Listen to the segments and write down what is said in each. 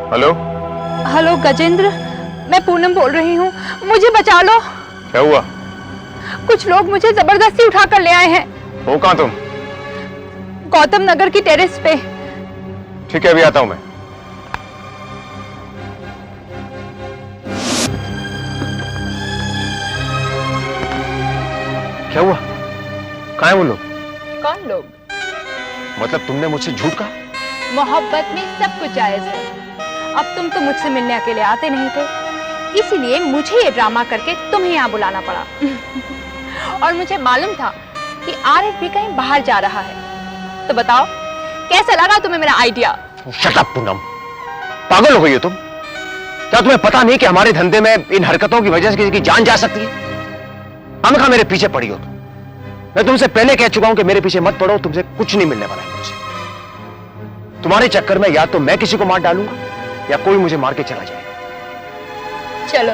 Hello hello Gajendra, मैं पूनम बोल रही हूँ, मुझे बचा लो। क्या हुआ? कुछ लोग मुझे जबरदस्ती उठा कर ले आए हैं। हो कहाँ तुम? गौतम नगर की टेरेस पे। ठीक है, अभी आता हूं मैं। क्या हुआ? कहाँ है वो लोग? कौन लोग? मतलब तुमने मुझसे झूठ कहा? मोहब्बत में सब कुछ जायज है। अब तुम तो मुझसे मिलने अकेले आते नहीं थे, इसीलिए मुझे ये ड्रामा करके तुम्हें यहाँ बुलाना पड़ा। और मुझे मालूम था कि आरिफ भी कहीं बाहर जा रहा है। तो बताओ, कैसा लगा तुम्हें मेरा आइडिया? शट अप पूनम, पागल हो गई हो तुम? क्या तुम्हें पता नहीं कि हमारे धंधे में इन हरकतों की वजह से किसी की जान जा सकती है? हम कहा मेरे पीछे पड़ी हो तुम? मैं तुमसे पहले कह चुका हूं कि मेरे पीछे मत पड़ो, तुमसे कुछ नहीं मिलने वाला है मुझसे। तुम्हारे चक्कर में या तो मैं किसी को मार डालूंगा या कोई मुझे मार के चला जाएगा। चलो,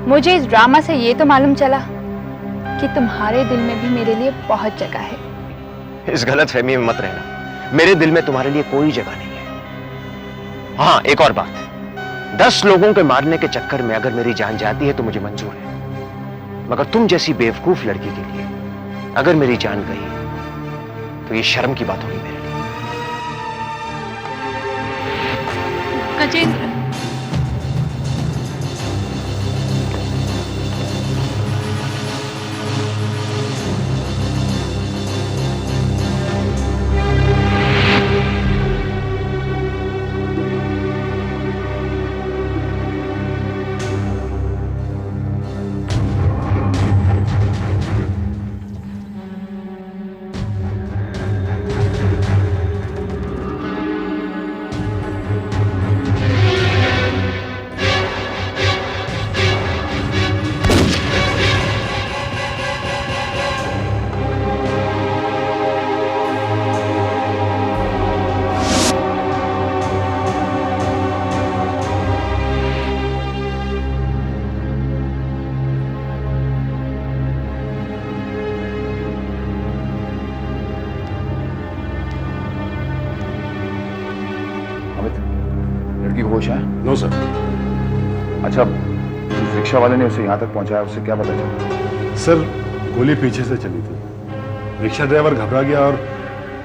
मुझे इस ड्रामा से ये तो मालूम चला कि तुम्हारे दिल में भी मेरे लिए बहुत जगह है। इस गलतफहमी में मत रहना, मेरे दिल में तुम्हारे लिए कोई जगह नहीं है। हाँ, एक और बात, 10 लोगों के मारने के चक्कर में अगर मेरी जान जाती है तो मुझे मंजूर है, मगर तुम जैसी बेवकूफ लड़की के लिए अगर मेरी जान गई तो ये शर्म की बात होगी मेरे लिए। गजेंद्र, लड़की को होश है? No sir. अच्छा, जिस रिक्शा वाले ने उसे यहां तक पहुंचाया उससे क्या पता चला? सर, गोली पीछे से चली थी। रिक्शा ड्राइवर घबरा गया और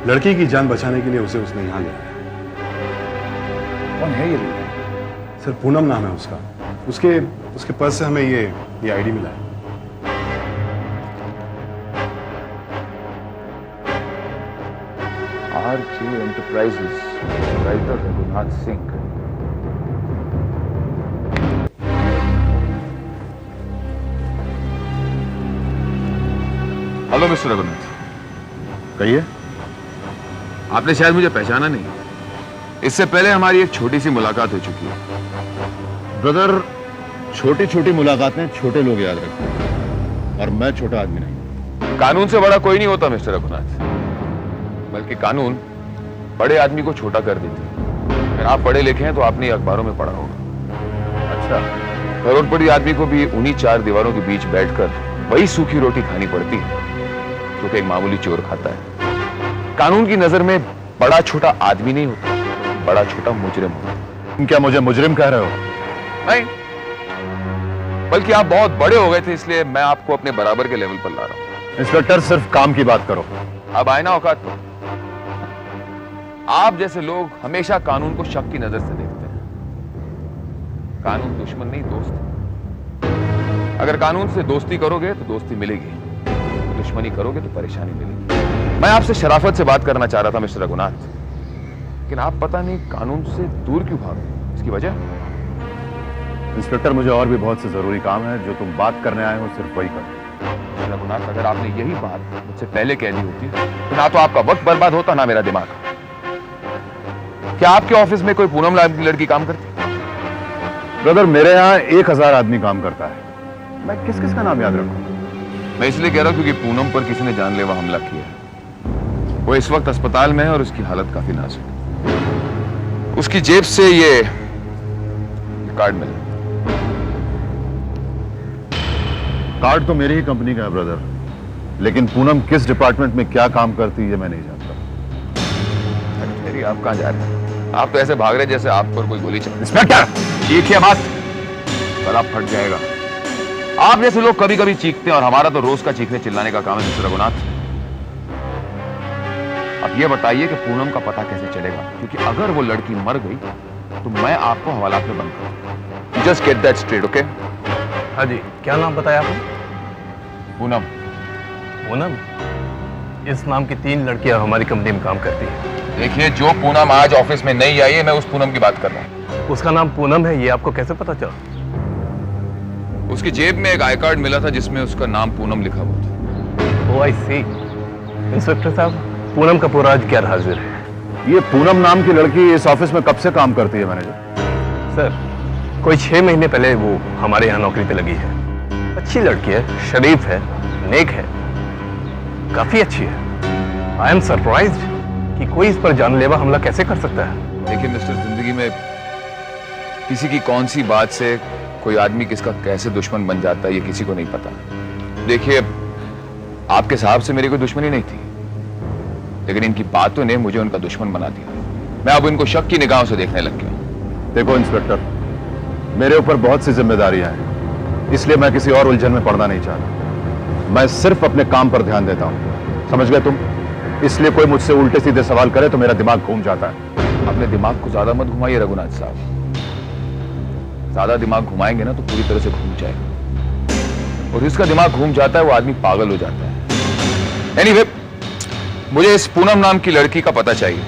लड़की की जान बचाने के लिए उसने यहां ले आया। कौन है ये लड़की? सर, पूनम नाम है उसका। उसके पर्स से हमें ये आईडी मिला है। RG Enterprises, writer Raghunath Singh. Hello mister Raghunath. कहिए। आपने शायद मुझे पहचाना नहीं। इससे पहले हमारी एक छोटी सी मुलाकात हो चुकी है। ब्रदर, छोटी छोटी मुलाकातें छोटे लोग याद रखते हैं और मैं छोटा आदमी नहीं। कानून से बड़ा कोई नहीं होता मिस्टर रघुनाथ, बल्कि कानून बड़े आदमी को छोटा कर देती है। अगर आप पढ़े लिखे हैं तो आपने अखबारों में पढ़ा होगा। अच्छा, करोड़पति आदमी को भी उन्हीं 4 दीवारों के बीच बैठकर वही सूखी रोटी खानी पड़ती है जो कि एक मामूली चोर खाता है। कानून की नजर में बड़ा छोटा आदमी नहीं होता, बड़ा छोटा मुजरिम होता है। तुम क्या मुझे मुजरिम कह रहे हो? नहीं, बल्कि आप बहुत बड़े हो गए थे, इसलिए मैं आपको अपने बराबर के लेवल पर ला रहा हूं। इंस्पेक्टर, सिर्फ काम की बात करो। अब आए ना औकात पर। आप जैसे लोग हमेशा कानून को शक की नजर से देखते हैं। कानून दुश्मन नहीं, दोस्त है। अगर कानून से दोस्ती करोगे तो दोस्ती मिलेगी, दुश्मनी करोगे तो परेशानी मिलेगी। मैं आपसे शराफत से बात करना चाह रहा था मिस्टर रघुनाथ, लेकिन आप पता नहीं कानून से दूर क्यों भाग रहे हैं। इसकी वजह? इंस्पेक्टर, मुझे और भी बहुत से जरूरी काम है। जो तुम बात करने आए हो सिर्फ वही करो। रघुनाथ, अगर आपने यही बात मुझसे पहले कह दी होती तो ना तो आपका वक्त बर्बाद होता, ना मेरा दिमाग। क्या आपके ऑफिस में कोई पूनम नाम की लड़की काम करती? ब्रदर, मेरे यहाँ 1000 आदमी काम करता है। मैं किस किस का नाम याद रखूं? मैं इसलिए कह रहा हूं क्योंकि पूनम पर किसी ने जानलेवा हमला किया है। वो इस वक्त अस्पताल में है और उसकी हालत काफी नाजुक है। उसकी जेब से ये कार्ड मिला। कार्ड तो मेरी ही कंपनी का है ब्रदर, लेकिन पूनम किस डिपार्टमेंट में क्या काम करती है मैं नहीं जानता। अरे आप कहां जा रहे हैं? आप तो ऐसे भाग रहे जैसे आप पर कोई गोली चल। इंस्पेक्टर, चीखिए मत, गला फट जाएगा। आप जैसे लोग कभी कभी चीखते हैं और हमारा तो रोज का चीखने चिल्लाने का काम है मिस्टर रघुनाथ। अब ये बताइए कि पूनम का पता कैसे चलेगा, क्योंकि अगर वो लड़की मर गई तो मैं आपको हवालात में बंद करूंगा। Just get that straight, okay? हाँ जी, क्या नाम बताया आपने? पूनम। पूनम? इस नाम की 3 लड़कियां हमारी कंपनी में काम करती हैं। देखिए, जो पूनम आज ऑफिस में नहीं आई है, मैं उस पूनम की बात कर रहा हूं। उसका नाम पूनम है, ये आपको कैसे पता चला? उसकी जेब में एक आई कार्ड मिला था जिसमें उसका नाम पूनम लिखा हुआ था। ओह आई सी। इंस्पेक्टर साहब, पूनम का पूरा आज गैर हाजिर है। ये पूनम नाम की लड़की इस ऑफिस में कब से काम करती है मैनेजर? सर, कोई 6 महीने पहले वो हमारे यहाँ नौकरी पे लगी है। अच्छी लड़की है, शरीफ है, नेक है, काफी अच्छी है। आई एम सरप्राइज्ड कि कोई इस पर जानलेवा हमला कैसे कर सकता है। देखिए मिस्टर, जिंदगी में किसी की कौन सी बात से कोई आदमी किसका कैसे दुश्मन बन जाता है ये किसी को नहीं पता। देखिए, आपके साहब से मेरी कोई दुश्मनी नहीं थी, लेकिन इनकी बातों ने मुझे उनका दुश्मन बना दिया। मैं अब इनको शक की निगाहों से देखने लग गया। देखो इंस्पेक्टर, मेरे ऊपर बहुत सी जिम्मेदारियां हैं, इसलिए मैं किसी और उलझन में पड़ना नहीं चाहता। मैं सिर्फ अपने काम पर ध्यान देता हूं, समझ गए तुम? इसलिए कोई मुझसे उल्टे सीधे सवाल करे तो मेरा दिमाग घूम जाता है। अपने दिमाग को ज्यादा मत घुमाइए रघुनाथ साहब, ज्यादा दिमाग घुमाएंगे ना तो पूरी तरह से घूम जाएगा, और जिसका दिमाग घूम जाता है वो आदमी पागल हो जाता है। एनीवे, मुझे इस पूनम नाम की लड़की का पता चाहिए।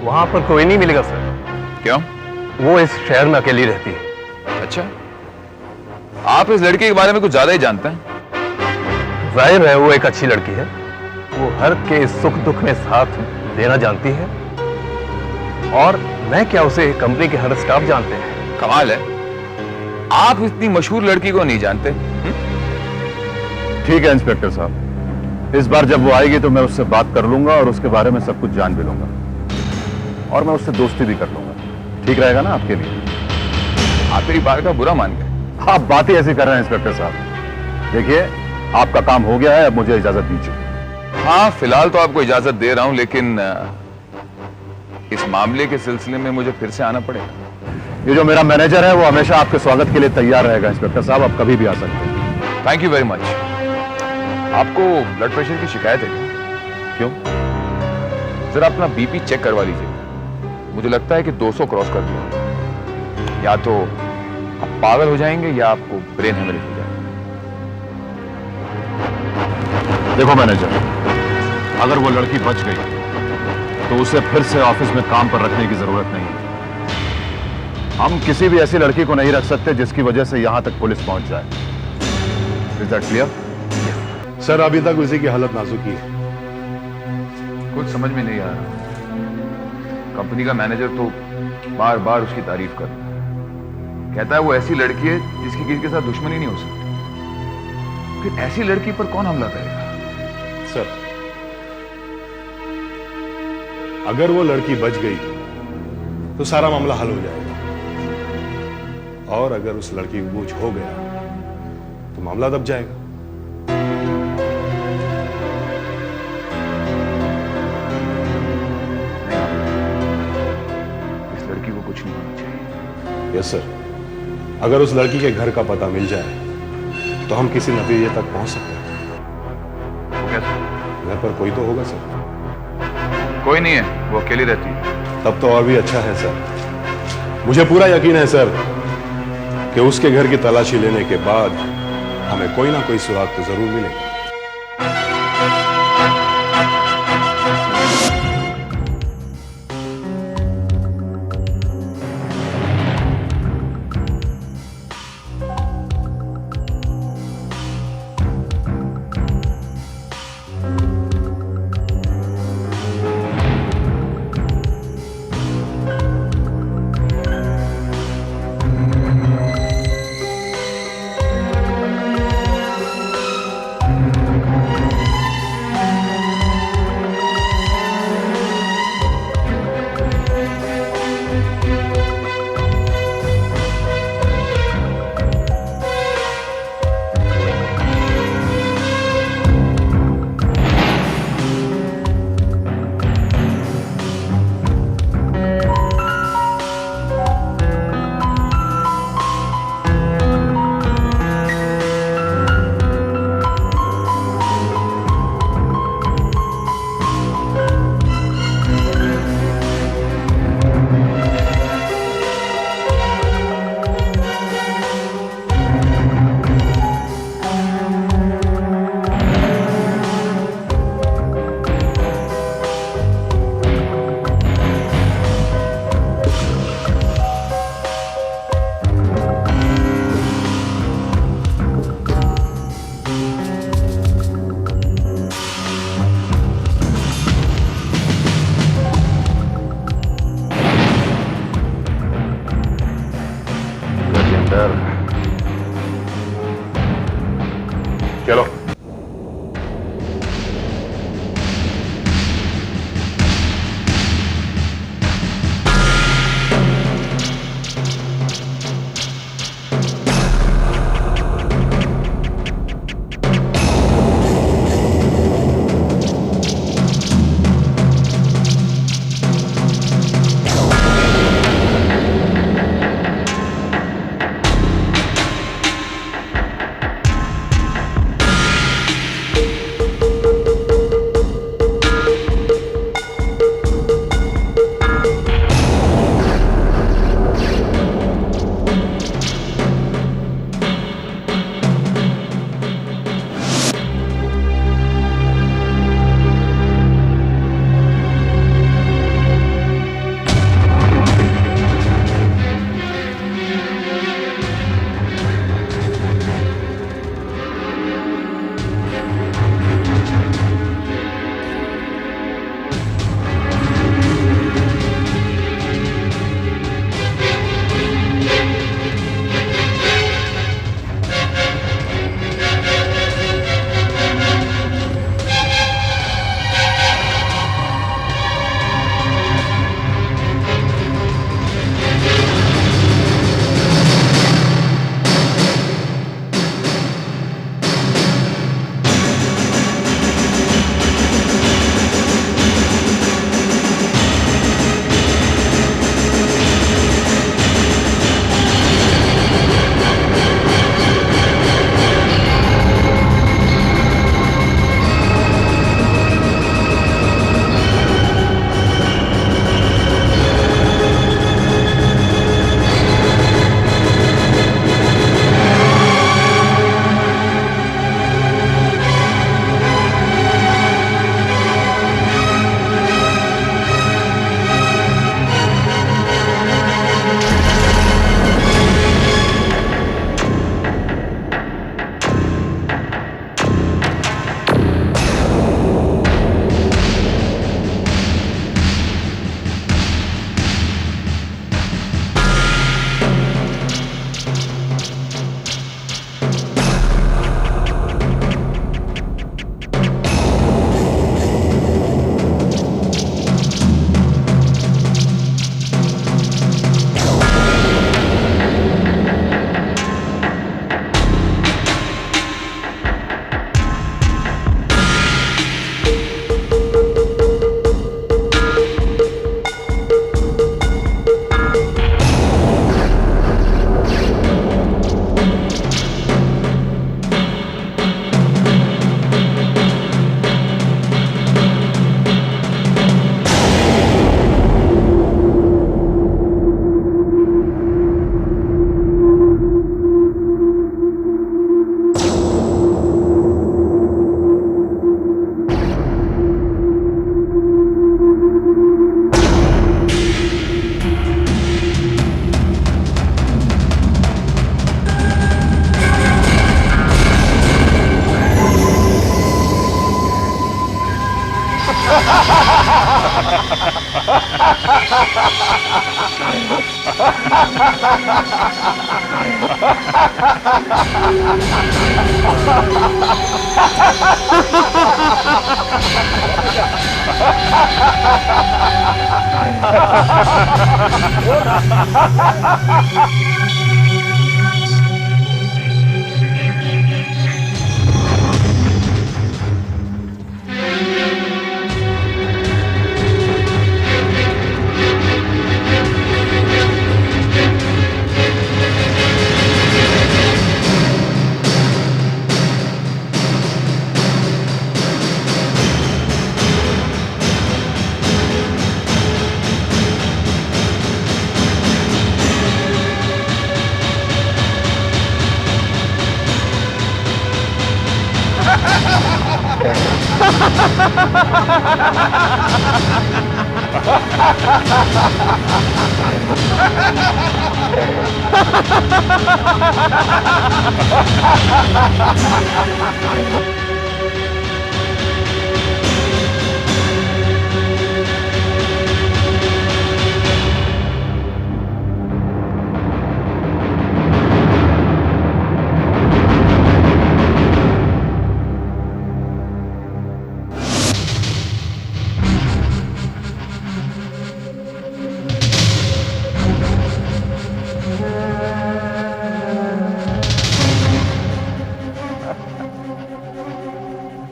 वहां पर कोई नहीं मिलेगा सर। क्यों? वो इस शहर में अकेली रहती है। अच्छा, आप इस लड़की के बारे में कुछ ज्यादा ही जानते हैं। जाहिर है वो एक अच्छी लड़की है, वो हर के सुख दुख में साथ देना जानती है, और मैं क्या, उसे कंपनी के हर स्टाफ जानते हैं। कमाल है, आप इतनी मशहूर लड़की को नहीं जानते। ठीक है इंस्पेक्टर साहब, इस बार जब वो आएगी तो मैं उससे बात कर लूंगा और उसके बारे में सब कुछ जान भी लूंगा, और मैं उससे दोस्ती भी कर लूंगा। ठीक रहेगा ना आपके लिए? आप मेरी बात का बुरा मान गए। आप बात ही ऐसी कर रहे हैं इंस्पेक्टर साहब। देखिए, आपका काम हो गया है, अब मुझे इजाजत दीजिए। हाँ, फिलहाल तो आपको इजाजत दे रहा हूं, लेकिन इस मामले के सिलसिले में मुझे फिर से आना पड़ेगा। ये जो मेरा मैनेजर है वो हमेशा आपके स्वागत के लिए तैयार रहेगा इंस्पेक्टर साहब, आप कभी भी आ सकते हैं। Thank you very much. आपको ब्लड प्रेशर की शिकायत है क्या? क्यों? जरा अपना बीपी चेक करवा लीजिए। मुझे लगता है कि 200 क्रॉस कर दिया। या तो आप पागल हो जाएंगे या आपको ब्रेन हेमरेज हो जाएगा। देखो मैनेजर, अगर वो लड़की बच गई तो उसे फिर से ऑफिस में काम पर रखने की जरूरत नहीं है। हम किसी भी ऐसी लड़की को नहीं रख सकते जिसकी वजह से यहां तक पुलिस पहुंच जाए। Is that clear? सर, अभी तक उसी की हालत नाजुक ही है। कुछ समझ में नहीं आ रहा। कंपनी का मैनेजर तो बार बार उसकी तारीफ कर रहा है, कहता है वो ऐसी लड़की है जिसकी किसी के साथ दुश्मनी नहीं हो सकती। फिर ऐसी लड़की पर कौन हमला करेगा? सर, अगर वो लड़की बच गई तो सारा मामला हल हो जाएगा, और अगर उस लड़की को कुछ हो गया तो मामला दब जाएगा। इस लड़की को कुछ नहीं होना चाहिए। यस सर, अगर उस लड़की के घर का पता मिल जाए तो हम किसी नतीजे तक पहुंच सकते हैं। घर पर कोई तो होगा सर। कोई नहीं है, वो अकेली रहती है। तब तो और भी अच्छा है सर। मुझे पूरा यकीन है सर कि उसके घर की तलाशी लेने के बाद हमें कोई ना कोई सुराग तो जरूर मिलेगा।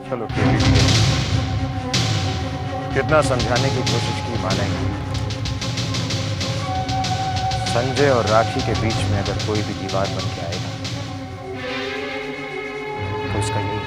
चलो ठीक है। कितना समझाने की कोशिश की मानेंगे। संजय और राखी के बीच में अगर कोई भी दीवार बन के आएगा तो उसका यही